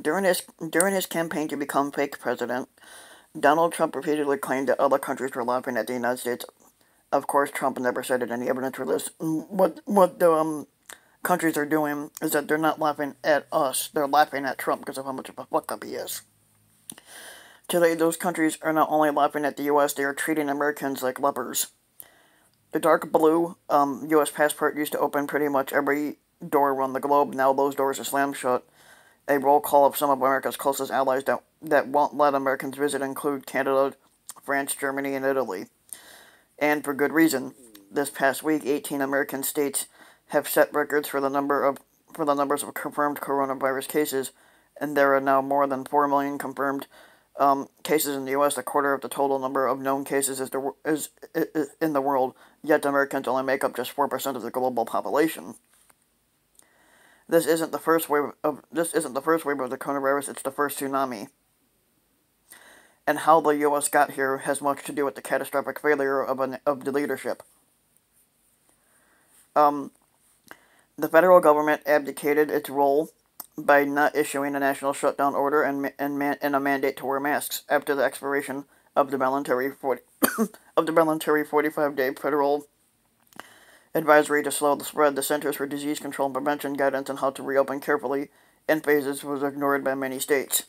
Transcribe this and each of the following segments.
During his campaign to become fake president, Donald Trump repeatedly claimed that other countries were laughing at the United States. Of course, Trump never cited any evidence for this. What the countries are doing is that they're not laughing at us; they're laughing at Trump because of how much of a fuck up he is. Today, those countries are not only laughing at the U.S., they are treating Americans like lepers. The dark blue U.S. passport used to open pretty much every door around the globe. Now those doors are slammed shut. A roll call of some of America's closest allies that won't let Americans visit include Canada, France, Germany, and Italy. And for good reason. This past week, 18 American states have set records for the numbers of confirmed coronavirus cases, and there are now more than 4 million confirmed cases in the U.S., a quarter of the total number of known cases is in the world, yet Americans only make up just 4% of the global population. This isn't the first wave of the coronavirus, it's the first tsunami. And how the U.S. got here has much to do with the catastrophic failure of the leadership. The federal government abdicated its role by not issuing a national shutdown order and a mandate to wear masks after the expiration of the voluntary 45-day federal advisory to slow the spread. The Centers for Disease Control and Prevention guidance on how to reopen carefully in phases was ignored by many states.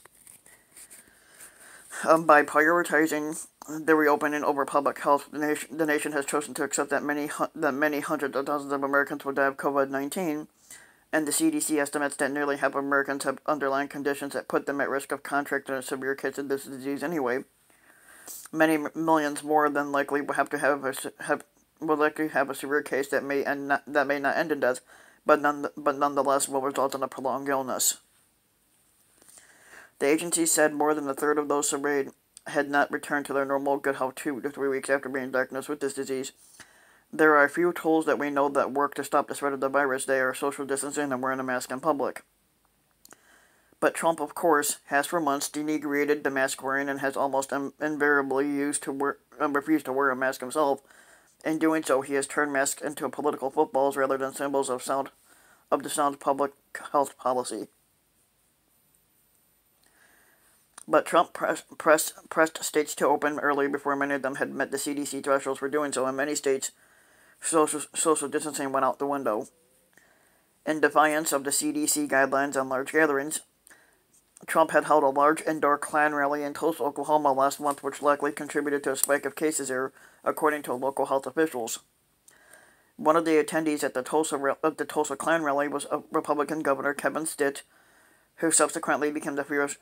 By prioritizing the reopening over public health, the nation has chosen to accept that many hundreds of thousands of Americans will die of COVID-19, and the CDC estimates that nearly half of Americans have underlying conditions that put them at risk of contracting a severe case of this disease anyway. Many millions more than likely will likely have a severe case that may not end in death, but nonetheless will result in a prolonged illness. The agency said more than a third of those surveyed had not returned to their normal good health 2 to 3 weeks after being diagnosed with this disease. There are a few tools that we know that work to stop the spread of the virus. They are social distancing and wearing a mask in public. But Trump, of course, has for months denigrated the mask wearing and has almost invariably refused to wear a mask himself. In doing so, he has turned masks into political footballs rather than symbols of the sound public health policy. But Trump pressed states to open early before many of them had met the CDC thresholds for doing so. In many states, social distancing went out the window. In defiance of the CDC guidelines on large gatherings, Trump had held a large indoor Klan rally in Tulsa, Oklahoma last month, which likely contributed to a spike of cases there, according to local health officials. One of the attendees at the Tulsa Klan rally was a Republican Governor Kevin Stitt, who subsequently became the first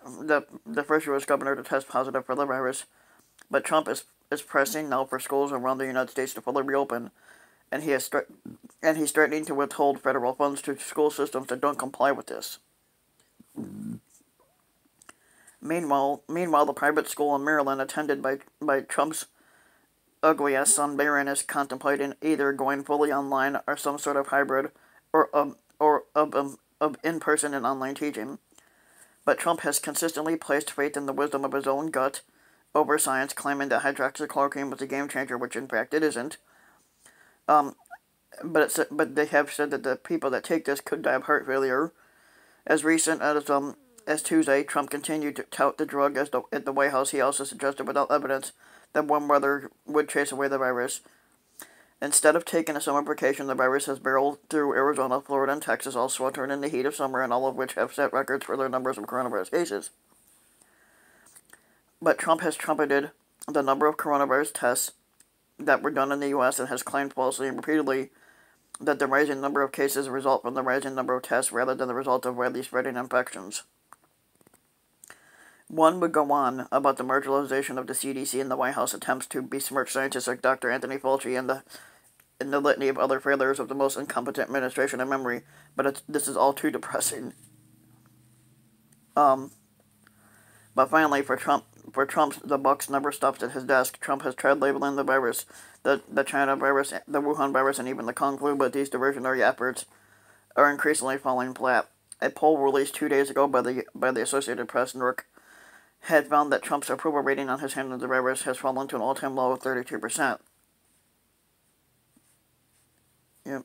U.S. governor to test positive for the virus. But Trump is pressing now for schools around the United States to fully reopen, and he's threatening to withhold federal funds to school systems that don't comply with this. Meanwhile, the private school in Maryland, attended by Trump's ugly-ass son Barron, is contemplating either going fully online or some sort of hybrid of in-person and online teaching. But Trump has consistently placed faith in the wisdom of his own gut over science, claiming that hydroxychloroquine was a game changer, which in fact it isn't. But they have said that the people that take this could die of heart failure. As recent as Tuesday, Trump continued to tout the drug at the White House. He also suggested, without evidence, that warm weather would chase away the virus. Instead of taking a summer vacation, the virus has barreled through Arizona, Florida, and Texas, all sweltering in the heat of summer, and all of which have set records for their numbers of coronavirus cases. But Trump has trumpeted the number of coronavirus tests that were done in the U.S. and has claimed falsely and repeatedly that the rising number of cases result from the rising number of tests rather than the result of widely spreading infections. One would go on about the marginalization of the CDC and the White House attempts to besmirch scientists like Dr. Anthony Fauci and the litany of other failures of the most incompetent administration in memory, but this is all too depressing. But finally, for Trump, the buck never stops at his desk. Trump has tried labeling the virus, the China virus, the Wuhan virus, and even the Kung flu, but these diversionary efforts are increasingly falling flat. A poll released 2 days ago by the Associated Press, Newark, had found that Trump's approval rating on his handling of the virus has fallen to an all-time low of 32%. Yep.